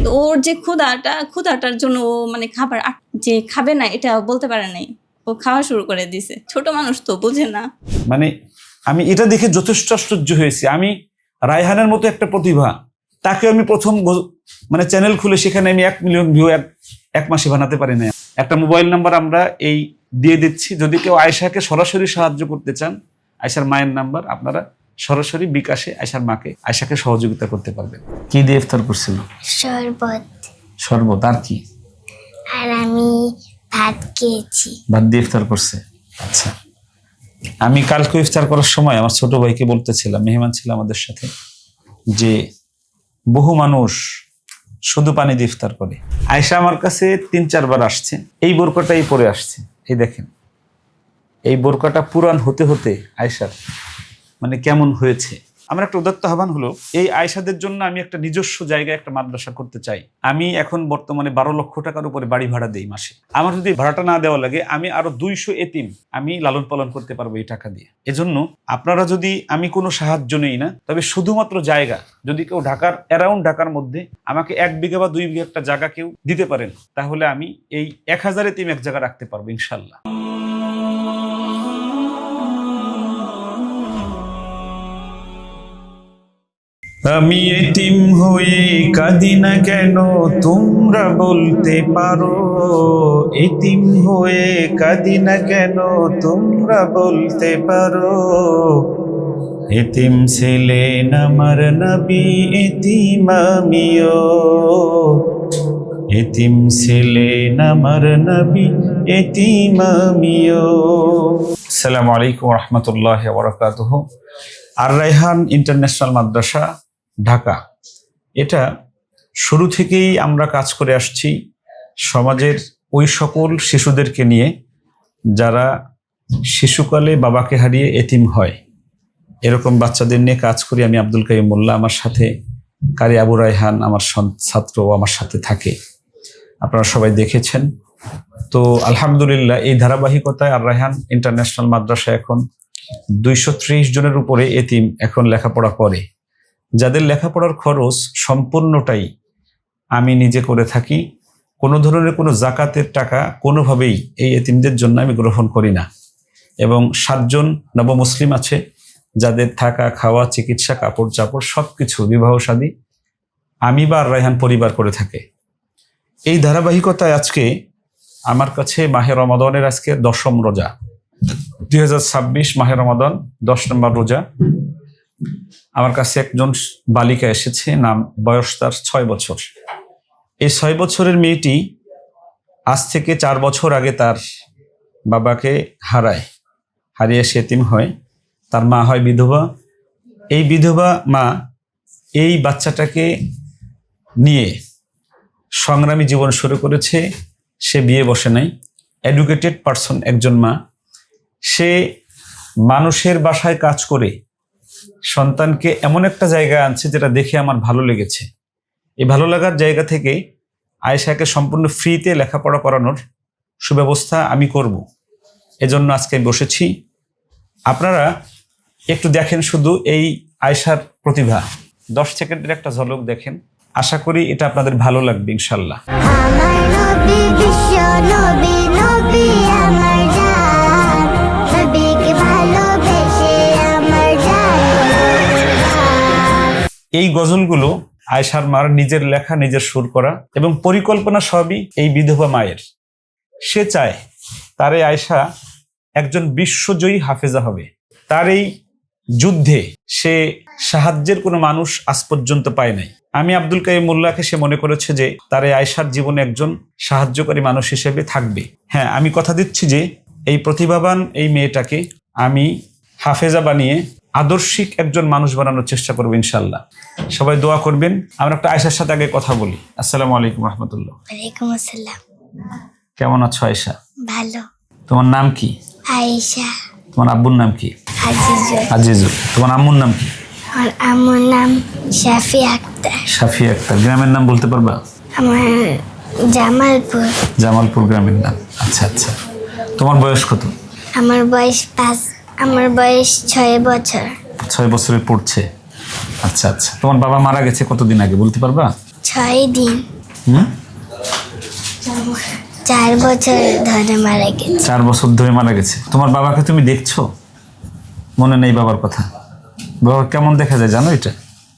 কিন্তু ওর যে ক্ষুধাটার জন্য ও মানে খাবার যে খাবে না এটা বলতে পারে নাই, ও খাওয়া শুরু করে দিছে। ছোট মানুষ তো বোঝে না। মানে আমি এটা দেখে যথেষ্ট আশ্চর্য হয়েছি। আমি রায়হানের মতো একটা প্রতিভা, তাকে আমি প্রথম মানে চ্যানেল খুলে সেখানে আমি 1 মিলিয়ন ভিউ এক মাসে বানাতে পারি না। একটা মোবাইল নাম্বার আমরা এই দিয়ে দিচ্ছি, যদি কেউ আয়েশাকে সরাসরি সাহায্য করতে চান, আয়েশার মায়ের নাম্বার, আপনারা সরাসরি বিকাশে আয়েশার মাকে আয়েশাকে সহযোগিতা করতে পারবেন। কি দিয়ে ইফতার করছিল? শরবত আর কি? আর আমি ভাত খেয়েছি। ভাত দিয়ে ইফতার করছে। আচ্ছা, আমি কালকে ইফতার করার সময় আমার ছোট ভাইকে বলতেছিলাম, মেহমান ছিল আমাদের সাথে, যে বহু মানুষ শুধু পানি দিয়ে ইফতার করে। আয়েশা আমার কাছে 3-4 বার আসছে, এই বোরকাটাই পরে আসছে। এই দেখেন, এই বোরকাটা পুরান হতে হতে আয়েশার মানে কেমন হয়েছে। আমার একটা উদাত্ত আহ্বান হলো, এই আয়েশাদের জন্য আমি একটা নিজস্ব জায়গায় একটা মাদ্রাসা করতে চাই। আমি এখন বর্তমানে 12 লক্ষ টাকার উপরে বাড়ি ভাড়া দেই মাসে। আমার যদি ভাড়াটা না দেওয়া লাগে, আমি আরো 200 এতিম আমি লালন পালন করতে পারবো এই টাকা দিয়ে। এজন্য আপনারা যদি, আমি কোনো সাহায্য নেই না, তবে শুধুমাত্র জায়গা, যদি কেউ অ্যারাউন্ড ঢাকার মধ্যে আমাকে 1 বিঘা বা 2 বিঘা একটা জায়গা কেউ দিতে পারেন, তাহলে আমি এই 1000 এতিম এক জায়গা রাখতে পারবো ইনশাল্লাহ। আমি এতিম হয়ে কাঁদি না কেন তোমরা বলতে পারো, এতিম হয়ে কাঁদি না কেন তোমরা বলতে পারো। এতিম ছিলেন আমার নবী, এতিম আমিও, এতিম ছিলেন আমার নবী, এতিম আমিও। আসসালামু আলাইকুম ওয়া রাহমাতুল্লাহি ওয়া বারাকাতুহু। আর রায়হান ইন্টারন্যাশনাল মাদ্রাসা, ঢাকা, এটা শুরু থেকেই আমরা কাজ করে আসছি সমাজের ওই সকল শিশুদেরকে নিয়ে যারা শিশুকালে বাবাকে হারিয়ে এতিম হয়। এরকম বাচ্চাদের নিয়ে কাজ করি আমি, আব্দুল কাইয়ুম মোল্লা। আমার সাথে কারি আবু রায়হান আমার ছাত্র আমার সাথে থাকে, আপনারা সবাই দেখেছেন। তো আলহামদুলিল্লাহ, এই ধারাবাহিকতায় আর রায়হান ইন্টারন্যাশনাল মাদ্রাসা এখন 230 জনের উপরে এতিম এখন লেখাপড়া করে, যাদের লেখাপড়ার খরচ সম্পূর্ণটাই আমি নিজে করে থাকি। কোনো ধরনের কোনো জাকাতের টাকা কোনোভাবেই এই এতিমদের জন্য আমি গ্রহণ করি না। এবং 7 জন নবমুসলিম আছে যাদের থাকা, খাওয়া, চিকিৎসা, কাপড় চাপড় সবকিছু, বিবাহ শাদী আমি বা রায়হান পরিবার করে থাকে। এই ধারাবাহিকতায় আজকে আমার কাছে মাহে রমাদানের আজকে 10ম রোজা, 2026 মাহে রমাদান 10 নম্বর রোজা। আমার কাছে একজন বালিকা এসেছে, বয়স তার 6 বছর। এই 6 বছরের মেয়েটি আজ থেকে 4 বছর আগে তার বাবাকে হারিয়ে সে এতিম হয়। তার মা হয় বিধবা। এই বিধবা মা এই বাচ্চাটাকে নিয়ে সংগ্রামী জীবন শুরু করেছে। সে বিয়ে বসে নাই, এডুকেটেড পারসন একজন মা। সে মানুষের বাসায় কাজ করে সন্তানকে এমন একটা জায়গায় আনছে যেটা দেখে আমার ভালো লেগেছে। এই ভালো লাগার জায়গা থেকে আয়েশাকে সম্পূর্ণ ফ্রিতে লেখাপড়া করানোর সুব্যবস্থা আমি করব। এজন্য আজকে বসেছি। আপনারা একটু দেখেন শুধু এই আয়েশার প্রতিভা, 10 সেকেন্ডের একটা ঝলক দেখেন। আশা করি এটা আপনাদের ভালো লাগবে ইনশাল্লাহ। এই গজলগুলো আয়েশার মার নিজের লেখা, নিজের সুর করা এবং পরিকল্পনা সবই এই বিধবা মায়ের। সে চায় তার এই আয়েশা একজন বিশ্বজয়ী হাফেজা হবে। তার এই যুদ্ধে সে সাহায্যের কোনো মানুষ আজ পর্যন্ত পায় নাই। আমি আব্দুল কাইয়ুম মোল্লাকে সে মনে করেছে যে তার এই আয়েশার জীবনে একজন সাহায্যকারী মানুষ হিসেবে থাকবে। হ্যাঁ, আমি কথা দিচ্ছি যে এই প্রতিভাবান এই মেয়েটাকে আমি হাফেজা বানিয়ে আদর্শিক একজন মানুষ বানানোর চেষ্টা করবো ইনশাল্লাহ। সবাই দোয়া করবেন। আমরা একটা আয়েশার সাথে আগে কথা বলি। আসসালামু আলাইকুম রহমতুল্লাহ। ওয়ালাইকুম আসসালাম। কেমন আছো আয়েশা? ভালো। তোমার নাম কি? আয়েশা। তোমার আব্বুর নাম কি? আজিজুল। তোমার আম্মুর নাম কি? আমার আম্মুর নাম শাফি আক্তার। শাফি আক্তার। গ্রামের নাম বলতে পারবা? আমার জামালপুর। জামালপুর গ্রামের নাম। আচ্ছা আচ্ছা। তোমার বয়স কত? আমার বয়স 5। আমার বয়স 6 বছর। 6 বছরে পড়ছে। আচ্ছা আচ্ছা। তোমার বাবা মারা গেছে কতদিন আগে বলতে পারবা? 6 দিন হুম 4 বছর ধরে মারা গেছে। 4 বছর ধরে মারা গেছে। তোমার বাবাকে তুমি দেখছো? মনে নেই বাবার কথা? বাবা কেমন দেখা যায় জানো এটা?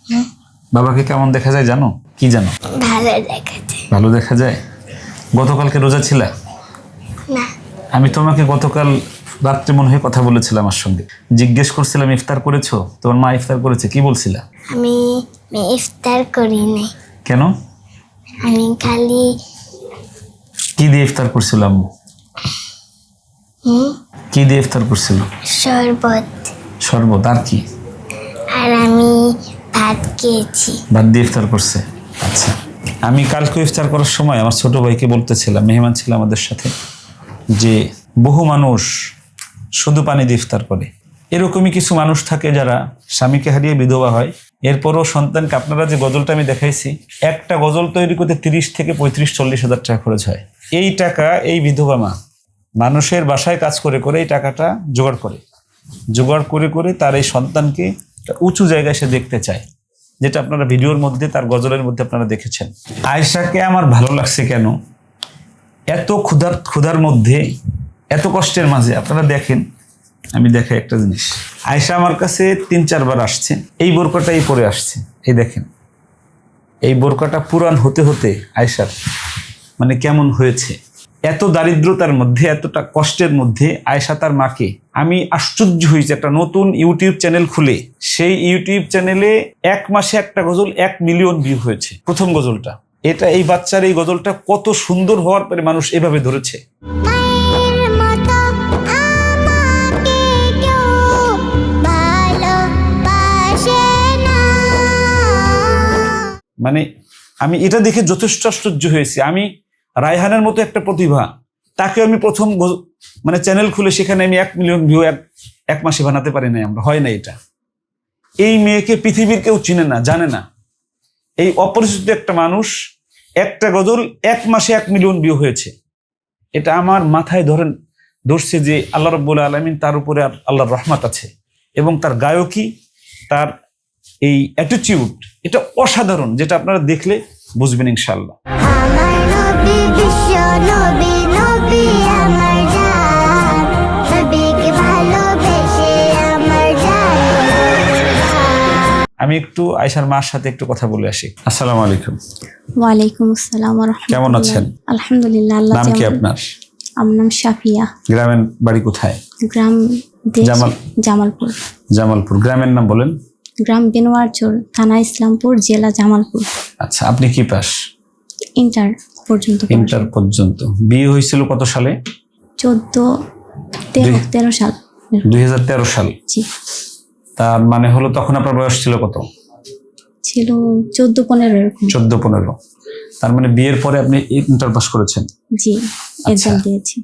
হুম, বাবাকে কেমন দেখা যায় জানো? কি জানো? ভালো দেখাচ্ছে ভালো দেখা যায়। গতকালকে রোজা ছিলা? না। আমি তোমাকে গতকাল রাত্রে মনে হয় কথা বলেছিলাম আমার সঙ্গে, জিজ্ঞেস করছিলাম ইফতার করেছো? তোমার মা ইফতার করেছে, কি বলছিলা? আমি ইফতার করি নাই, কেন? আমি খালি কি দিয়ে ইফতার করছিল আম্মু? হুম, কি দিয়ে ইফতার করছিল? শরবত, শরবত। আর কি? আর আমি ভাত খেয়েছি। ভাত দিয়ে ইফতার করছে। আচ্ছা, আমি কালকে ইফতার করার সময় আমার ছোট ভাইকে বলতেছিলাম, মেহমান ছিল আমাদের সাথে, যে বহু মানুষ শুধু পানি দিয়ে ইফতার করে। এরকমই কিছু মানুষ থাকে যারা স্বামীকে হারিয়ে বিধবা হয়, এরপরও সন্তানকে, আপনারা যে গজলটা আমি দেখাইছি, একটা গজল তৈরি করতে 30 থেকে 35-40 হাজার টাকা খরচ হয়। এই টাকা এই বিধবা মা মানুষের বাসায় কাজ করে করে এই টাকাটা জোগাড় করে তার এই সন্তানকে একটা উঁচু জায়গায় সে দেখতে চায়, যেটা আপনারা ভিডিওর মধ্যে, তার গজলের মধ্যে আপনারা দেখেছেন। আয়েশাকে আমার ভালো লাগছে কেন? এত ক্ষুধার মধ্যে, এত কষ্টের মাঝে, আপনারা দেখেন, আমি দেখাই একটা জিনিস। আয়েশা আমার কাছে 3-4 বার আসছে, এই বোরকাটাই পরে আসছে। এই দেখেন, এই বোরকাটা পুরান হতে হতে আয়েশার মানে কেমন হয়েছে। এত দারিদ্রতার মধ্যে, এতটা কষ্টের মধ্যে আয়েশা তার মাকে, আমি আশ্চর্য হয়েছি, একটা নতুন ইউটিউব চ্যানেল খুলে সেই ইউটিউব চ্যানেলে 1 মাসে একটা গজল 1 মিলিয়ন ভিউ হয়েছে, প্রথম গজলটা। এটা এই বাচ্চার এই গজলটা কত সুন্দর হওয়ার পরে মানুষ এভাবে ধরেছে। মায়ের মতো আমাকে কেউ ভালোবাসে না। মানে আমি এটা দেখে যথেষ্ট আশ্চর্য হয়েছি। আমি রায়হানের মতো একটা প্রতিভা, তাকে আমি প্রথম মানে চ্যানেল খুলে সেখানে আমি 1 মিলিয়ন ভিউ এক মাসে বানাতে পারি নাই, আমরা হয় না এটা। এই মেয়েকে পৃথিবীর কেউ চিনে না, জানে না। এই অপরিচিত একটা মানুষ, একটা গজল 1 মাসে 1 মিলিয়ন ভিউ হয়েছে। এটা আমার মাথায় ধরছে যে আল্লাহ রাব্বুল আলামিন তার উপরে আল্লাহর রহমত আছে, এবং তার গায়কী, তার এই অ্যাটিটিউড, এটা অসাধারণ, যেটা আপনারা দেখলে বুঝবেন ইনশাআল্লাহ। আমার নবী বিশ্ব নবী, নবী আমার জান, নবীকে ভালোবেসে আমার জান। আমি একটু আয়েশার মার সাথে একটু কথা বলে আসি। আসসালামু আলাইকুম। ওয়ালাইকুম আসসালাম ওয়া রাহমাতুল্লাহ। কেমন আছেন? আলহামদুলিল্লাহ, আল্লাহ নাম কি যেমন। আপনার? আমার নাম শাফিয়া। গ্রামের বাড়ি কোথায়? গ্রাম দেশ জামালপুর। জামালপুর। গ্রামের নাম বলেন। গ্রাম বেনোয়ারচর, থানা ইসলামপুর, জেলা জামালপুর। আচ্ছা, আপনি কি পাস? ইন্টার পর্যন্ত। ইন্টার পর্যন্ত। বিয়ে হয়েছিল কত সালে? 13 সাল। 2013 সাল। জি। তার মানে হলো তখন আপনার বয়স ছিল কত? ছিল 14-15 এরকম। 14-15। তার মানে বিয়ের পরে আপনি ইন্টার পাস করেছেন? জি, এক্সাম দিয়েছি।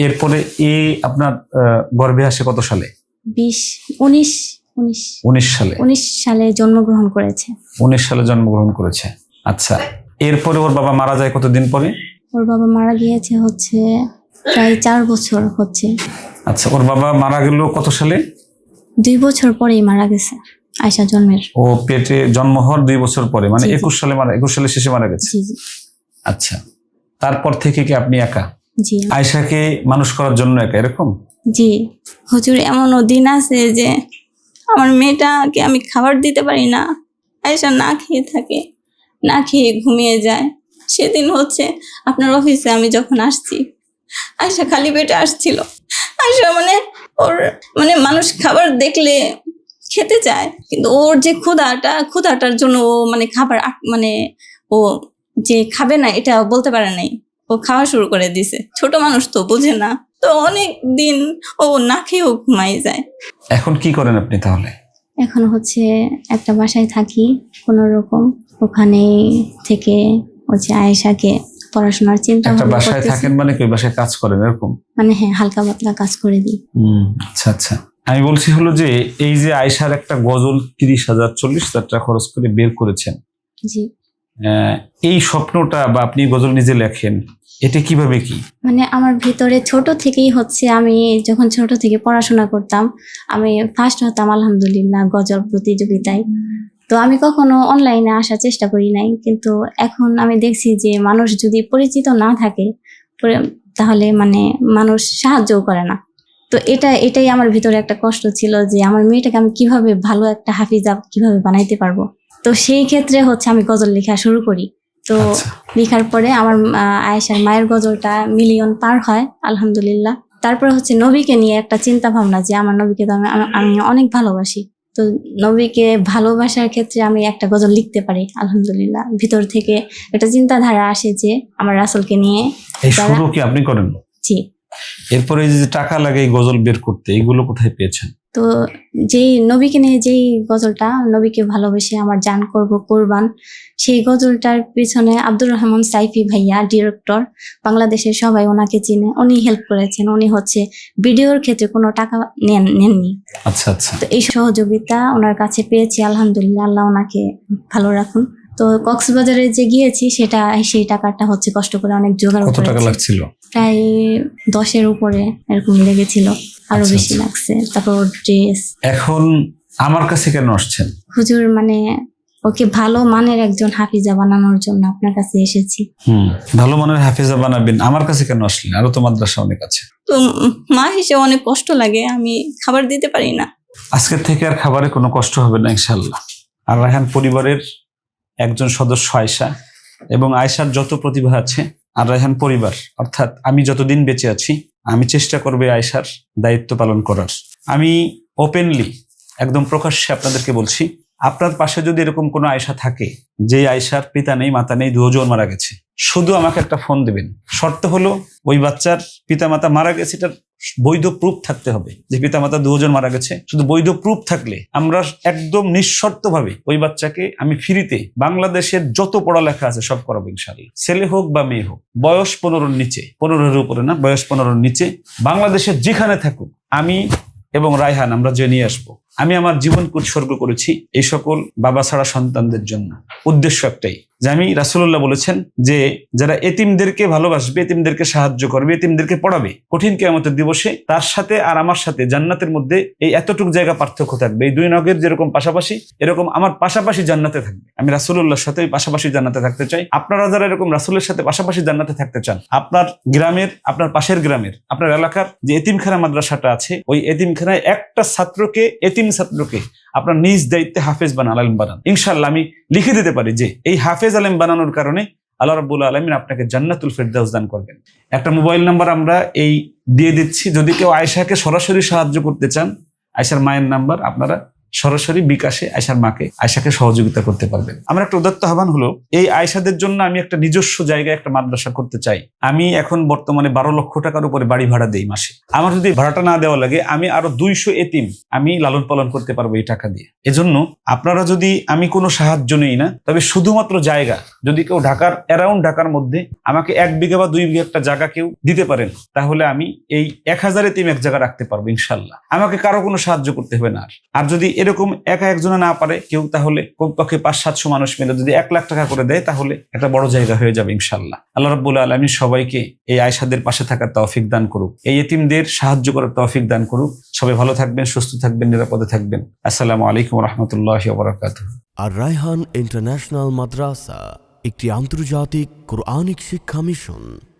এরপরে আপনার গর্ভে আসে কত সালে? 19 সালে জন্মগ্রহণ করেছে। 19 সালে জন্মগ্রহণ করেছে। আচ্ছা, এরপরে ওর বাবা মারা যায় কতদিন পরে? ওর বাবা মারা গিয়েছে হচ্ছে প্রায় 4 বছর হচ্ছে। আচ্ছা, ওর বাবা মারা গেল কত সালে? 2 বছর পরেই মারা গেছে আয়েশা জন্মের। ও পেটে জন্ম হওয়ার 2 বছর পরে, মানে জি, জি। 21 সালে শেষে মারা গেছে। জি জি আচ্ছা, তারপর থেকে কি আপনি একা? জি আয়েশাকে মানুষ করার জন্য একা এরকম? জি। হুজুর, এমনও দিন আছে যে আমার মেয়েটাকে আমি খাবার দিতে পারি না, আয়েশা না খেয়ে থাকে, না খেয়ে ঘুমিয়ে যায়। সেদিন হচ্ছে আপনার অফিসে আমি যখন আসছি, আয়েশা খালি পেটে আসছিল। আয়েশা ওর মানুষ খাবার দেখলে খেতে চায়, কিন্তু ওর যে ক্ষুধাটার জন্য ও খাবার ও যে খাবে না এটা বলতে পারে নাই, ও খাওয়া শুরু করে দিছে। ছোট মানুষ তো বোঝে না, তো অনেক দিন ও না খেয়েও ঘুমাই যায়। এখন কি করেন আপনি তাহলে? এখন হচ্ছে একটা বাসায় থাকি কোনো রকম, ওখানে থেকে হচ্ছে আয়েশাকে পড়াশোনার চিন্তা একটা ভাবনা বাসায় করতেছি। থাকেন মানে কি বাসায় কাজ করেন এরকম? হ্যাঁ, হালকা পাতলা কাজ করে দিই। আচ্ছা আচ্ছা। আমি বলছি হলো যে এই যে আয়েশার একটা গজল 30,000-40,000 টাকা খরচ করে বের করেছেন, জি। এই স্বপ্নটা বা আপনি গজল নিজে লেখেন, এটা কিভাবে কি? আমার ভিতরে ছোট থেকেই হচ্ছে, আমি যখন ছোট থেকে পড়াশোনা করতাম, আমি ফার্স্ট হতাম আলহামদুলিল্লাহ গজল প্রতিযোগিতায়। তো আমি কখনো অনলাইনে আসার চেষ্টা করি নাই, কিন্তু এখন আমি দেখছি যে মানুষ যদি পরিচিত না থাকে তাহলে মানে মানুষ সাহায্যও করে না। তো এটাই আমার ভিতরে একটা কষ্ট ছিল যে আমার মেয়েটাকে আমি কিভাবে ভালো একটা হাফিজা কিভাবে বানাইতে পারবো। তো সেই ক্ষেত্রে হচ্ছে আমি গজল লেখা শুরু করি। তো আচ্ছা। লেখার পরে আমার আয়েশার মায়ের গজলটা মিলিয়ন পার হয় আলহামদুলিল্লাহ। তারপরে হচ্ছে নবীকে নিয়ে একটা চিন্তা ভাবনা যে আমার নবীকে তো আমি অনেক ভালোবাসি। তো নবীকে ভালোবাসার ক্ষেত্রে আমি একটা গজল লিখতে পারি আলহামদুলিল্লাহ। ভিতর থেকে একটা চিন্তাধারা আসে যে আমার রাসূলকে নিয়ে। এই শুরু কি আপনি করেন? জি। এরপরে এই যে টাকা লাগে এই গজল বের করতে, এগুলো কোথায় পেয়েছেন? তো যেই নবীকে নিয়ে যেই গজলটা, নবীকে ভালোবেসে আমার জান করব কোরবান, সেই গজলটার পিছনে আব্দুর রহমান সাইফি ভাইয়া ডিরেক্টর, বাংলাদেশের সবাই ওনাকে চিনে, উনি হেল্প করেছেন। উনি হচ্ছে ভিডিওর ক্ষেত্রে কোনো টাকা নেননি। আচ্ছা আচ্ছা। তো এই সহযোগিতা ওনার কাছে পেয়েছি আলহামদুলিল্লাহ, আল্লাহ ওনাকে ভালো রাখুন। তো কক্সবাজারে যে গিয়েছি সেই টাকাটা হচ্ছে কষ্ট করে অনেক জোগাড় কত টাকা করেছি। লাগছিল? প্রায় 10-এর উপরে এরকম লেগেছিল, আরো আচ্ছা, বেশি আচ্ছা। লাগছে। তারপর ড্রেস। এখন আমার কাছে কেন আসছেন? হুজুর মানে ওকে ভালো মানের একজন হাফিজা বানানোর জন্য আপনার কাছে এসেছি। ভালো মানের হাফেজা বানাবেন, আমার কাছে কেন আসলেন? আরো তো মাদ্রাসা অনেক আছে। তো মা হিসেবে অনেক কষ্ট লাগে, আমি খাবার দিতে পারি না। আজকের থেকে আর খাবারে কোনো কষ্ট হবে না ইনশাল্লাহ। আর রায়হান পরিবারের একজন সদস্য আয়েশা, এবং আয়েশার যত প্রতিভা আছে, আর রায়হান পরিবার অর্থাৎ আমি যতদিন বেঁচে আছি আমি চেষ্টা করব আয়েশার দায়িত্ব পালন করার। আমি ওপেনলি একদম প্রকাশ্যে আপনাদেরকে বলছি, আপনার পাশে যদি এরকম কোনো আয়েশা থাকে যে আয়েশার পিতা নেই মাতা নেই, দুজন মারা গেছে, শুধু আমাকে একটা ফোন দেবেন। শর্ত হলো ওই বাচ্চার পিতামাতা মারা গেছে এটার বৈধ প্রুফ থাকতে হবে, যে পিতামাতা দুজন মারা গেছে। শুধু বৈধ প্রুফ থাকলে আমরা একদম নিঃশর্তভাবে ওই বাচ্চাকে আমি ফ্রিতে বাংলাদেশের যত পড়ালেখা আছে সব করাবো ইনশাআল্লাহ। ছেলে হোক বা মেয়ে হোক, বয়স 15-র নিচে, 15-এর উপরে না, বয়স 15-র নিচে, বাংলাদেশের যেখানে থাকুক আমি এবং রায়হান আমরা যে নিয়ে আসবো। আমি আমার জীবনকে উৎসর্গ করেছি এই সকল বাবা ছাড়া সন্তানদের জন্য। উদ্দেশ্য একটাই, যে আমি রাসূলুল্লাহ বলেছেন যে যারা এতিমদেরকে ভালোবাসবে, এতিমদেরকে সাহায্য করবে, এতিমদেরকে পড়াবে, কঠিন কিয়ামতের দিবসে তার সাথে আর আমার সাথে জান্নাতের মধ্যে এই এতটুকু জায়গা পার্থক্য থাকবে। এই দুই নগের যেরকম পাশাপাশি, এরকম আমার পাশাপাশি জান্নাতে থাকবে। আমি রাসূলুল্লাহর সাথে পাশাপাশি জান্নাতে থাকতে চাই। আপনারা যারা এরকম রাসূলের সাথে পাশাপাশি জান্নাতে থাকতে চান, আপনার গ্রামের, আপনার পাশের গ্রামের, আপনার এলাকার যে এতিমখানা মাদ্রাসাটা আছে, ওই এতিমখানায় একটা ছাত্রকে, এতিম ছাত্রকে আপনার নিজ দায়িত্বে হাফেজ বানান, আলেম বানান। ইনশাআল্লাহ আমি লিখে দিতে পারি যে এই হাফেজ আলেম বানানোর কারণে আল্লাহ রাব্বুল আলামিন আপনাকে জান্নাতুল ফেরদাউস দান করবেন। একটা মোবাইল নাম্বার আমরা এই দিয়ে দিচ্ছি, যদি কেউ আয়েশাকে সরাসরি সাহায্য করতে চান, আয়েশার মায়ের নাম্বার, আপনারা সরাসরি বিকাশে আয়েশার মাকে, আয়েশাকে সহযোগিতা করতে পারবেন। আমার একটা উদাত্ত আহ্বান হলো, এই আয়েশাদের জন্য আমি একটা নিজস্ব জায়গায় একটা মাদ্রাসা করতে চাই। আমি এখন বর্তমানে 12 লক্ষ টাকার উপরে বাড়ি ভাড়া দেই মাসে। আমার যদি ভাড়াটা না দেওয়া লাগে, আমি আরো 200 এতিম আমি লালন পালন করতে পারবো এই টাকা দিয়ে। এজন্য আপনারা যদি, আমি কোনো সাহায্য নেই না, তবে শুধুমাত্র জায়গা, যদি কেউ ঢাকার অ্যারাউন্ড ঢাকার মধ্যে আমাকে 1 বিঘা বা 2 বিঘা একটা জায়গা কেউ দিতে পারেন, তাহলে আমি এই 1000 এতিম এক জায়গা রাখতে পারবো ইনশাল্লাহ। আমাকে কারো কোনো সাহায্য করতে হবে না। আর যদি এরকম একা একজনে না পারে কেউ, তাহলে কমপক্ষে 500-700 মানুষ মিলে যদি 1 লাখ টাকা করে দেয়, তাহলে একটা বড় জায়গা হয়ে যাবে ইনশাল্লাহ। আল্লাহ রাব্বুল আলামিন সবাইকে এই আয়েশাদের পাশে থাকার তৌফিক দান করুক, এই এতিমদের সাহায্য করার তৌফিক দান করুক। সবাই ভালো থাকবেন, সুস্থ থাকবেন, নিরাপদে থাকবেন। আসসালামু আলাইকুম ওয়া রাহমাতুল্লাহি ওয়া বারাকাতুহু। আর রায়হান ইন্টারন্যাশনাল মাদ্রাসা একটি আন্তর্জাতিক কোরআনিক শিক্ষা মিশন।